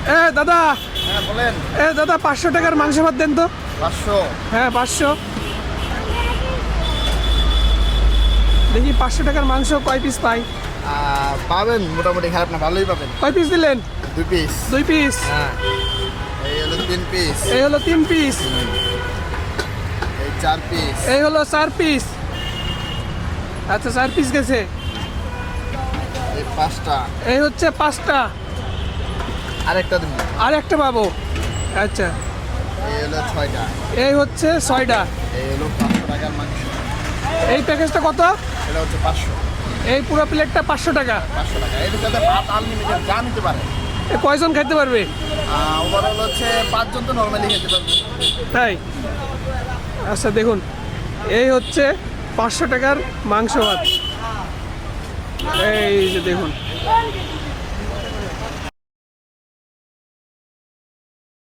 দাদা, হ্যাঁ বলেন। দাদা 500 টাকার মাংস ভাত দেন তো। 500? হ্যাঁ 500। দেখি 500 টাকার মাংস কয় পিস পাই। পাবেন মোটামুটি, খারাপ না, ভালোই পাবেন। কয় পিস দিলেন? 2 পিস। 2 পিস। হ্যাঁ, এই হলো 3 পিস। এই হলো 3 পিস। এই 4 পিস। এই হলো 4 পিস। আচ্ছা 4 পিস গেছে। এই 5টা। এই হচ্ছে 5টা। আরেকটা দিন। আর একটা পাবো। আচ্ছা, এই হলো 6টা। এই হচ্ছে 6টা। এই হলো 500 টাকার মাংস। এই প্যাকেজটা কত? এটা হচ্ছে 500। এই পুরো প্লেটটা 500 টাকা। 500 টাকা। এর সাথে ভাত আনলিমিটেড যা নিতে পারে। এ কয়জন খাইতে পারবে? ওভারঅল হচ্ছে 5 জন তো নর্মালি খেতে পারবে। তাই? আচ্ছা দেখুন, এই হচ্ছে 500 টাকার মাংস ভাত। এই যে দেখুন।